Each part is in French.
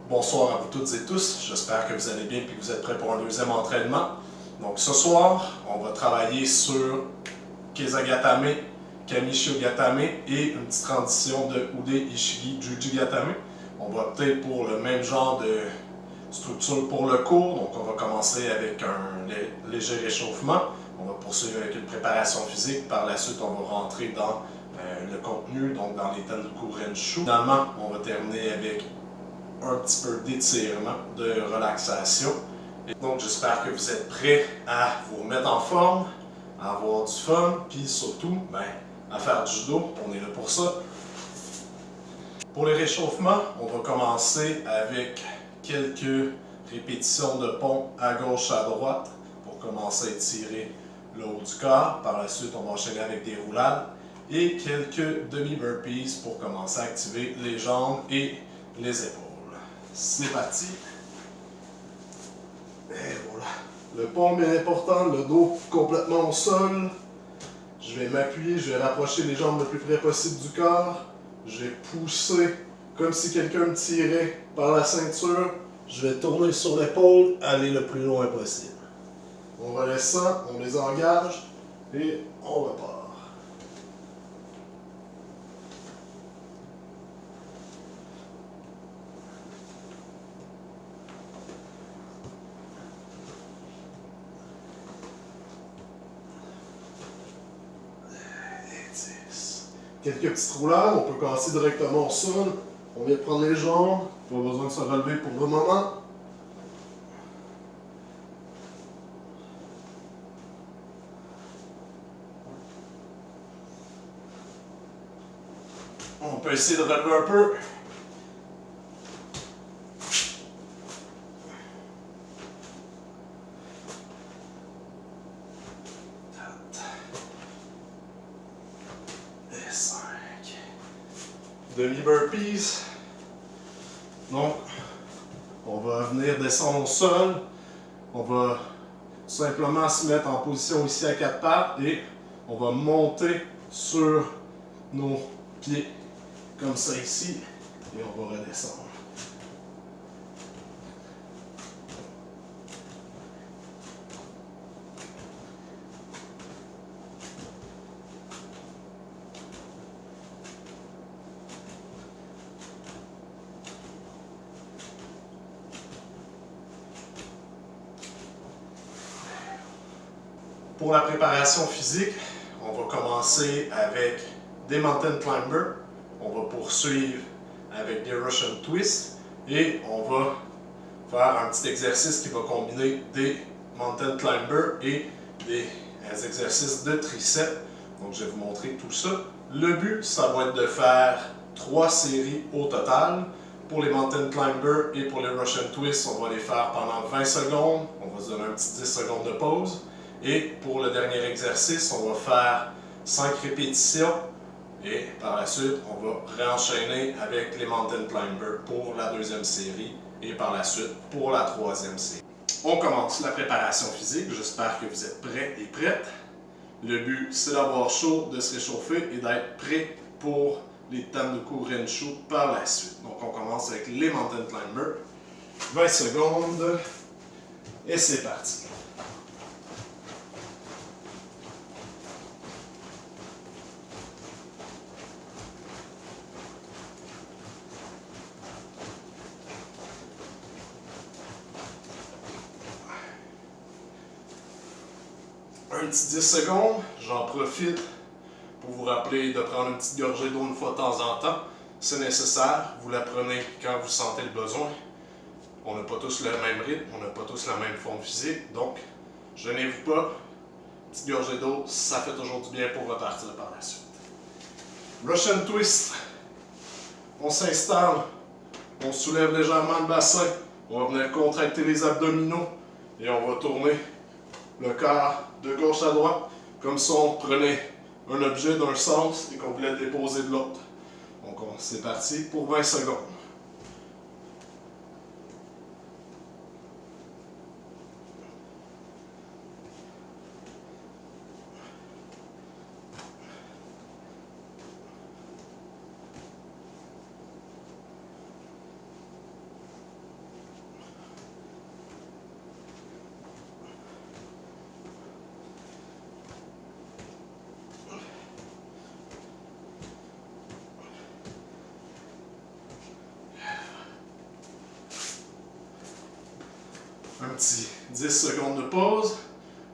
Bonsoir à vous toutes et tous, j'espère que vous allez bien et que vous êtes prêts pour un deuxième entraînement. Donc ce soir, on va travailler sur Kesagatame, Kamishiyogatame et une petite rendition de Ude Ishigi Jujigatame. On va opter pour le même genre de structure pour le cours, donc on va commencer avec un léger réchauffement. On va poursuivre avec une préparation physique, par la suite on va rentrer dans le contenu, donc dans les Tenryū Renshu. Finalement, on va terminer avec un petit peu d'étirement, de relaxation. Et donc j'espère que vous êtes prêts à vous remettre en forme, à avoir du fun, puis surtout, à faire du judo, on est là pour ça. Pour les réchauffements, on va commencer avec quelques répétitions de pont à gauche, à droite, pour commencer à étirer le haut du corps. Par la suite, on va enchaîner avec des roulades et quelques demi-burpees pour commencer à activer les jambes et les épaules. C'est parti. Et voilà. Le pont bien important, le dos complètement au sol. Je vais m'appuyer, je vais rapprocher les jambes le plus près possible du corps. Je vais pousser comme si quelqu'un me tirait par la ceinture. Je vais tourner sur l'épaule, aller le plus loin possible. On redescend, on les engage et on repart. Quelques petites roulades, on peut casser directement au sol. On vient de prendre les jambes, pas besoin de se relever pour le moment. On peut essayer de relever un peu. Demi-burpees. Donc, on va venir descendre au sol. On va simplement se mettre en position ici à quatre pattes et on va monter sur nos pieds comme ça ici et on va redescendre. Pour la préparation physique, on va commencer avec des Mountain Climber, on va poursuivre avec des Russian Twist et on va faire un petit exercice qui va combiner des Mountain Climber et des exercices de triceps. Donc je vais vous montrer tout ça. Le but, ça va être de faire 3 séries au total. Pour les Mountain Climber et pour les Russian Twist, on va les faire pendant 20 secondes. On va se donner un petit 10 secondes de pause. Et pour le dernier exercice, on va faire 5 répétitions et par la suite, on va réenchaîner avec les Mountain Climber pour la deuxième série et par la suite pour la troisième série. On commence la préparation physique, j'espère que vous êtes prêts et prêtes. Le but, c'est d'avoir chaud, de se réchauffer et d'être prêt pour les Tenryū Renshu par la suite. Donc on commence avec les Mountain Climber, 20 secondes et c'est parti. Un petit 10 secondes, j'en profite pour vous rappeler de prendre une petite gorgée d'eau une fois de temps en temps. C'est nécessaire, vous la prenez quand vous sentez le besoin. On n'a pas tous le même rythme, on n'a pas tous la même forme physique, donc gênez-vous pas. Petite gorgée d'eau, ça fait toujours du bien pour repartir par la suite. Russian Twist. On s'installe, on soulève légèrement le bassin, on va venir contracter les abdominaux et on va tourner le corps de gauche à droite, comme si on prenait un objet d'un sens et qu'on voulait le déposer de l'autre. Donc c'est parti pour 20 secondes. Un petit 10 secondes de pause.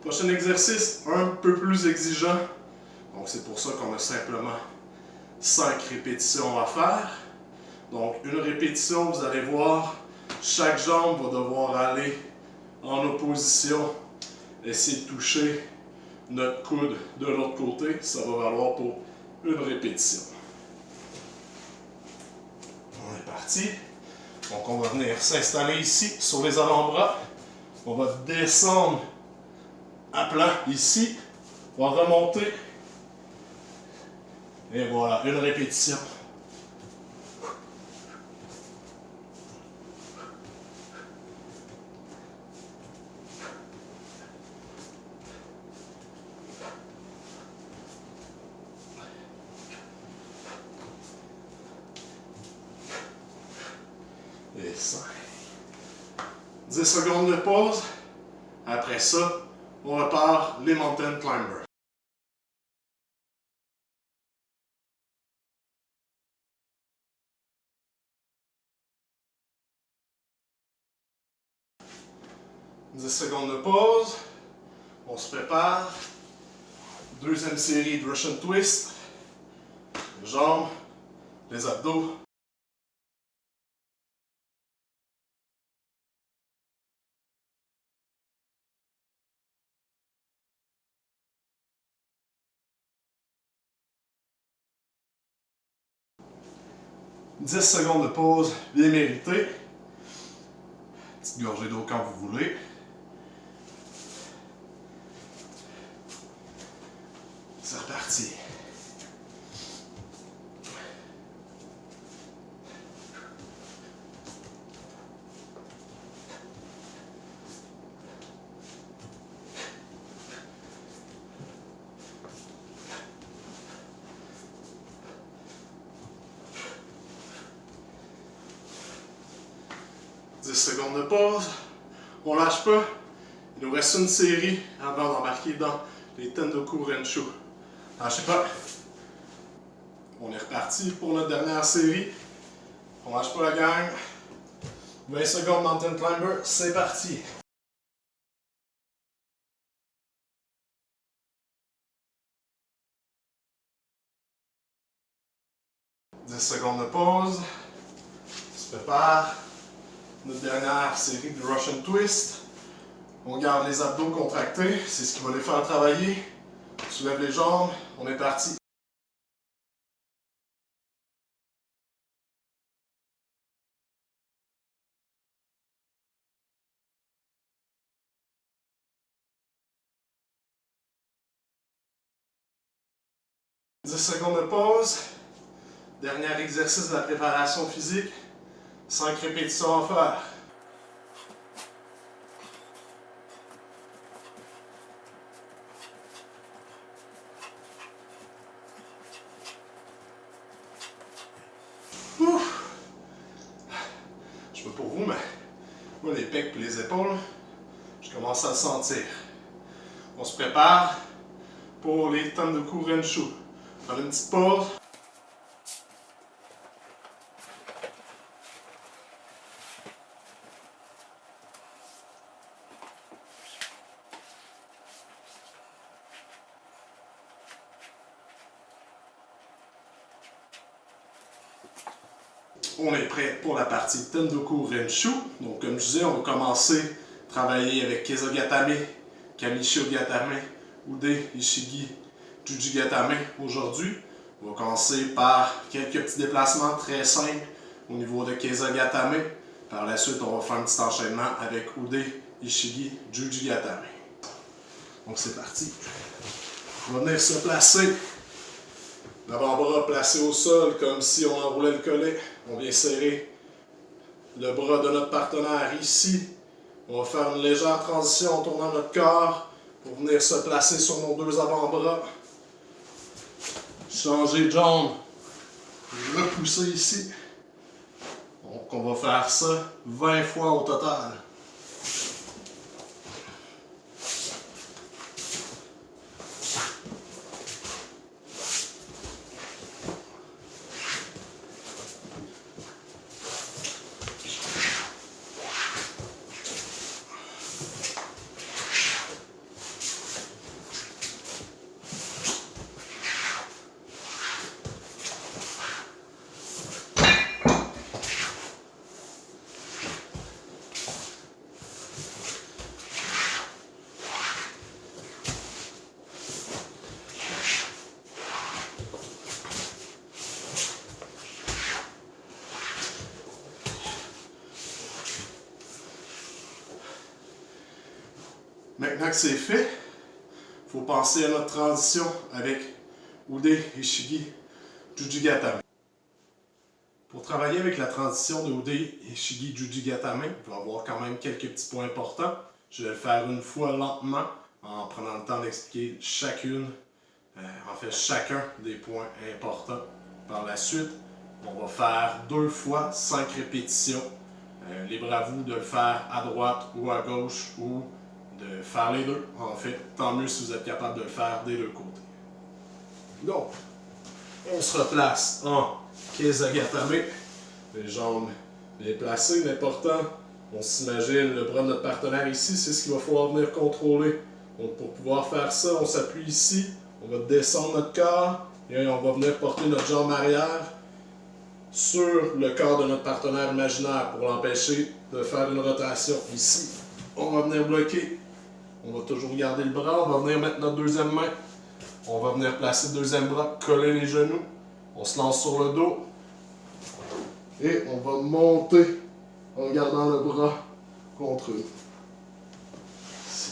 Prochain exercice, un peu plus exigeant. Donc c'est pour ça qu'on a simplement 5 répétitions à faire. Donc une répétition, vous allez voir, chaque jambe va devoir aller en opposition, essayer de toucher notre coude de l'autre côté. Ça va valoir pour une répétition. On est parti. Donc on va venir s'installer ici sur les avant-bras. On va descendre à plat ici. On va remonter. Et voilà, une répétition. Et 5. 10 secondes de pause. Après ça, on repart les mountain climbers. « 10 secondes de pause. On se prépare. Deuxième série de Russian Twist. Les jambes, les abdos. « 10 secondes de pause, bien méritée. Petite gorgée d'eau quand vous voulez. C'est reparti. « 10 secondes de pause. On lâche pas. Il nous reste une série avant d'embarquer dans les Tendoku Renshu. Lâchez pas. On est reparti pour notre dernière série. On lâche pas la gang. 20 secondes Mountain Climber, c'est parti. « 10 secondes de pause. On se prépare. Notre dernière série de Russian Twist. On garde les abdos contractés, c'est ce qui va les faire travailler. On soulève les jambes, on est parti. « 10 secondes de pause. Dernier exercice de la préparation physique. 5 répétitions à faire. Ouf. Je sais pas pour vous, mais moi les pecs et les épaules, je commence à le sentir. On se prépare pour les Tendoku Renshu. On fait une petite pause. On est prêt pour la partie Tendoku Renshu. Donc comme je disais, on va commencer à travailler avec Kesogatame, Kamisho Gatame, Ude Ishigi, Juji Gatame aujourd'hui. On va commencer par quelques petits déplacements très simples au niveau de Kesogatame. Par la suite, on va faire un petit enchaînement avec Ude Ishigi, Juji Gatame. Donc c'est parti. On va venir se placer. L'avant-bras placé au sol comme si on enroulait le collet. On vient serrer le bras de notre partenaire ici. On va faire une légère transition en tournant notre corps pour venir se placer sur nos deux avant-bras. Changer de jambe. Repousser ici. Donc on va faire ça 20 fois au total. Maintenant que c'est fait, il faut penser à notre transition avec Ude Ishigi Jujigatame. Pour travailler avec la transition de Ude Ishigi Jujigatame, il va y avoir quand même quelques petits points importants. Je vais le faire une fois lentement, en prenant le temps d'expliquer chacun des points importants. Par la suite, on va faire 2 fois 5 répétitions. Libre à vous de le faire à droite ou à gauche ou de faire les deux. En fait, tant mieux si vous êtes capable de le faire des deux côtés. Donc, on se replace en Keizagatame, les jambes bien placées. L'important, on s'imagine le bras de notre partenaire ici, c'est ce qu'il va falloir venir contrôler. Donc, pour pouvoir faire ça, on s'appuie ici, on va descendre notre corps et on va venir porter notre jambe arrière sur le corps de notre partenaire imaginaire pour l'empêcher de faire une rotation. Ici, on va venir bloquer. On va toujours garder le bras. On va venir mettre notre deuxième main. On va venir placer le deuxième bras, coller les genoux. On se lance sur le dos. Et on va monter en gardant le bras contre nous. Ici.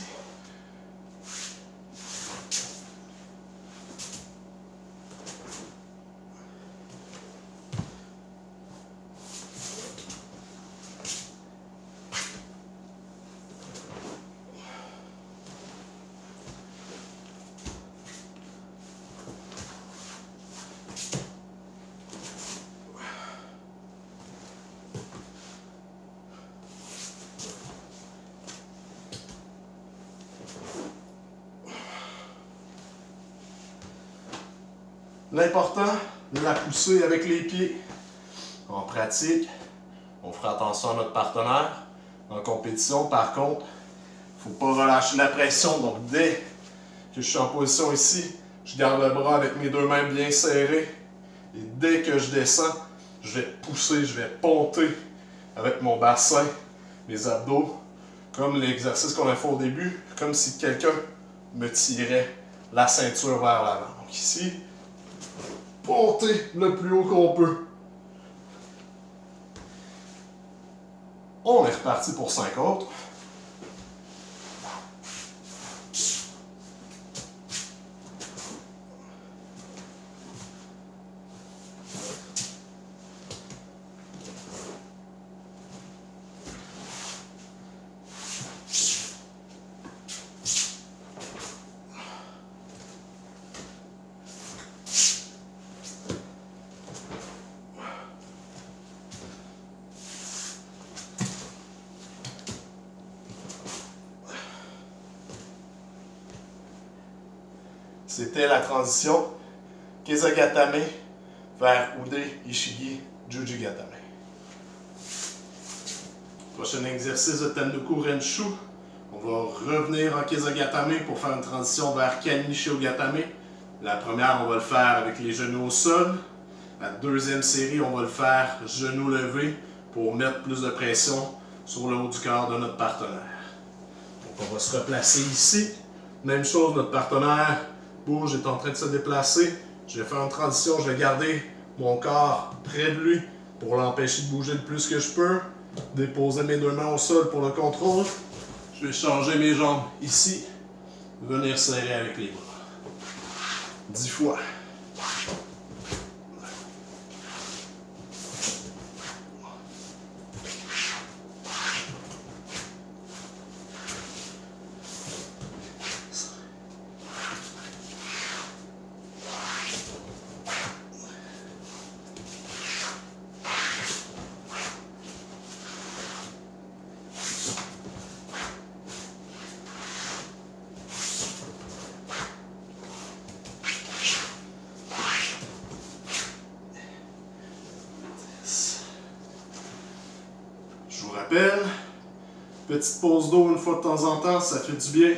L'important de la pousser avec les pieds. En pratique, on fera attention à notre partenaire. En compétition, par contre, il ne faut pas relâcher la pression. Donc, dès que je suis en position ici, je garde le bras avec mes 2 mains bien serrées. Et dès que je descends, je vais pousser, je vais ponter avec mon bassin, mes abdos, comme l'exercice qu'on a fait au début, comme si quelqu'un me tirait la ceinture vers l'avant. Donc ici, ponter le plus haut qu'on peut. On est reparti pour 5 autres. C'était la transition Keizagatame vers Ude Ishigi Jujigatame. Prochain exercice de Tennoku Renshu. On va revenir en Keizagatame pour faire une transition vers Kani-Shio-Gatame. La première, on va le faire avec les genoux au sol. La deuxième série, on va le faire genoux levés pour mettre plus de pression sur le haut du corps de notre partenaire. Donc on va se replacer ici. Même chose, notre partenaire bouge, est en train de se déplacer. Je vais faire une transition, je vais garder mon corps près de lui pour l'empêcher de bouger le plus que je peux. Déposer mes 2 mains au sol pour le contrôle. Je vais changer mes jambes ici. Venir serrer avec les bras. 10 fois. Je vous rappelle, petite pause d'eau une fois de temps en temps, ça fait du bien.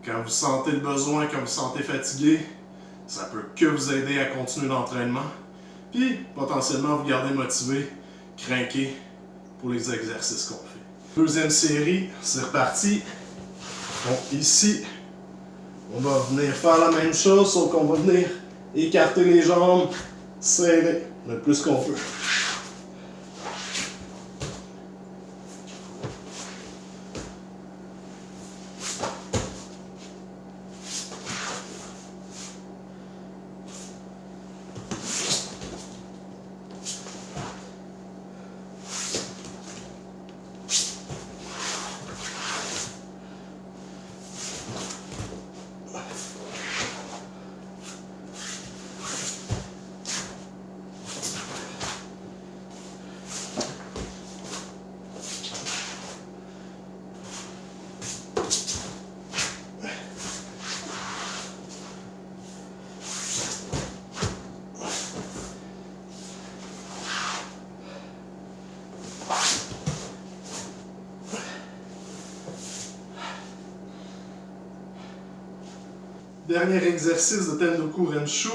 Quand vous sentez le besoin, quand vous sentez fatigué, ça peut que vous aider à continuer l'entraînement. Puis, potentiellement, vous garder motivé, craqué pour les exercices qu'on fait. Deuxième série, c'est reparti. Donc ici, on va venir faire la même chose, sauf qu'on va venir écarter les jambes, serrer le plus qu'on peut. dernier exercice de Tendoku Renshu.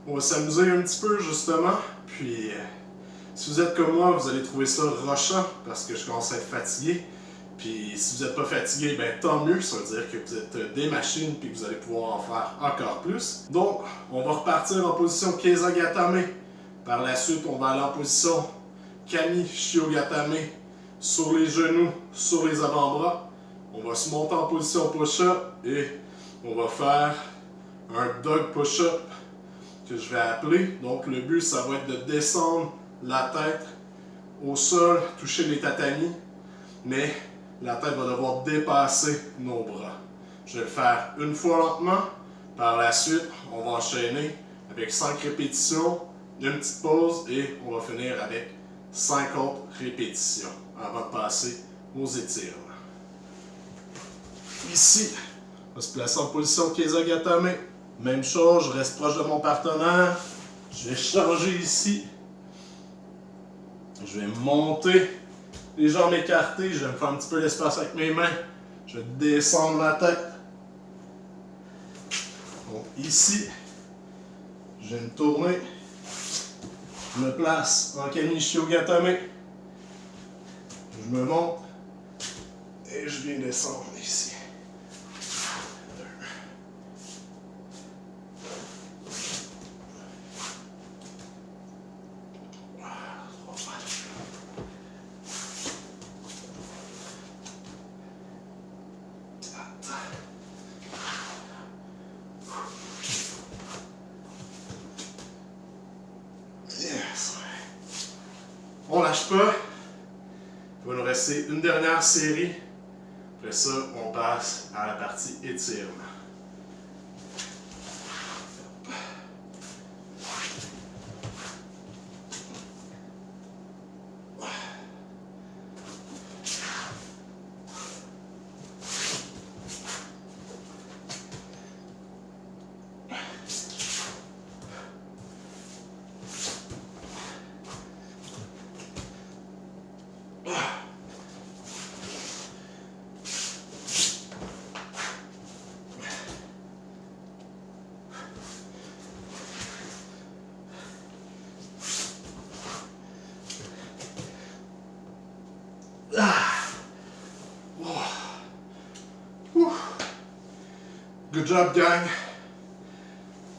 On va s'amuser un petit peu justement. Puis, si vous êtes comme moi, vous allez trouver ça rochant parce que je commence à être fatigué. Puis, si vous n'êtes pas fatigué, ben tant mieux. Ça veut dire que vous êtes des machines puis que vous allez pouvoir en faire encore plus. Donc, on va repartir en position Keizagatame. Par la suite, on va aller en position Kami Shiogatame sur les genoux, sur les avant-bras. On va se monter en position push-up et on va faire un dog push-up que je vais appeler. Donc le but, ça va être de descendre la tête au sol, toucher les tatamis, mais la tête va devoir dépasser nos bras. Je vais le faire une fois lentement. Par la suite, on va enchaîner avec 5 répétitions, une petite pause et on va finir avec 50 répétitions avant de passer aux étirements. Ici, on va se placer en position Keizagatame. Même chose, je reste proche de mon partenaire. Je vais changer ici. Je vais monter les jambes écartées. Je vais me faire un petit peu l'espace avec mes mains. Je vais descendre la tête. Donc ici, je vais me tourner. Je me place en Kami Shiogatame. Je me monte. Et je viens descendre ici. On lâche pas. Il va nous rester une dernière série. Après ça, on passe à la partie étirement. Good job, gang.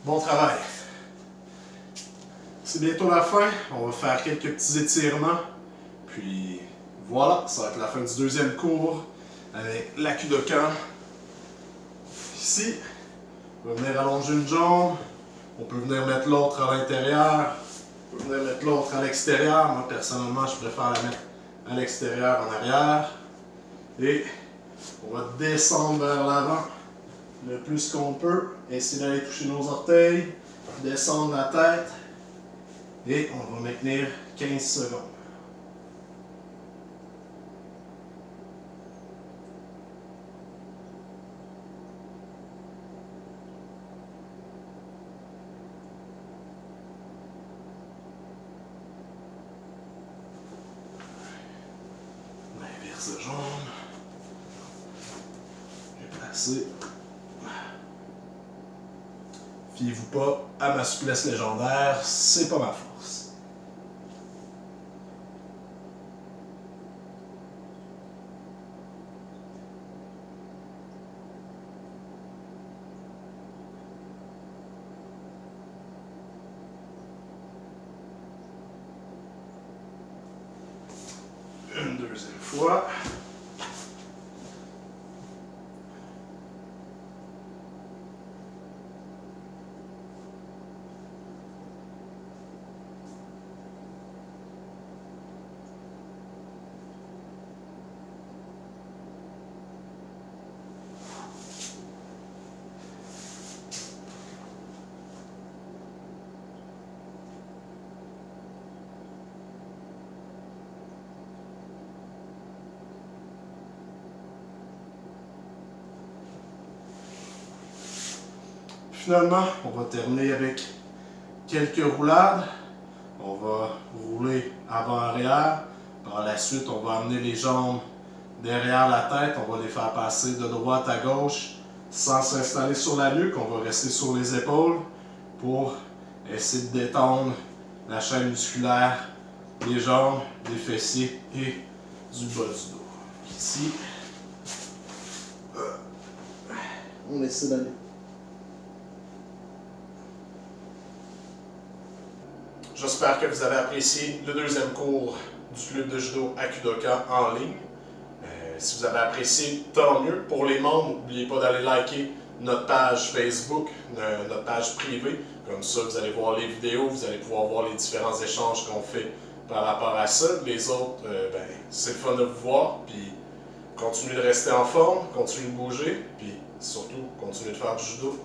Bon travail. C'est bientôt la fin. On va faire quelques petits étirements. Puis voilà, ça va être la fin du deuxième cours avec l'Akudokan. Ici, on va venir allonger une jambe. On peut venir mettre l'autre à l'intérieur. On peut venir mettre l'autre à l'extérieur. Moi, personnellement, je préfère la mettre à l'extérieur, en arrière. Et on va descendre vers l'avant le plus qu'on peut. Essayer d'aller toucher nos orteils. Descendre la tête. Et on va maintenir 15 secondes. Inverse de jambe. Je vais placer. Fiez-vous pas à ma souplesse légendaire, c'est pas ma force. Une deuxième fois. Finalement, on va terminer avec quelques roulades. On va rouler avant-arrière. Par la suite, on va amener les jambes derrière la tête. On va les faire passer de droite à gauche sans s'installer sur la nuque. On va rester sur les épaules pour essayer de détendre la chaîne musculaire des jambes, des fessiers et du bas du dos. Ici, on essaie d'aller. J'espère que vous avez apprécié le deuxième cours du club de judo Akudoka en ligne. Si vous avez apprécié, tant mieux. Pour les membres, n'oubliez pas d'aller liker notre page Facebook, notre page privée. Comme ça, vous allez voir les vidéos, vous allez pouvoir voir les différents échanges qu'on fait par rapport à ça. Les autres, c'est le fun de vous voir. Puis continuez de rester en forme, continuez de bouger, puis surtout, continuez de faire du judo.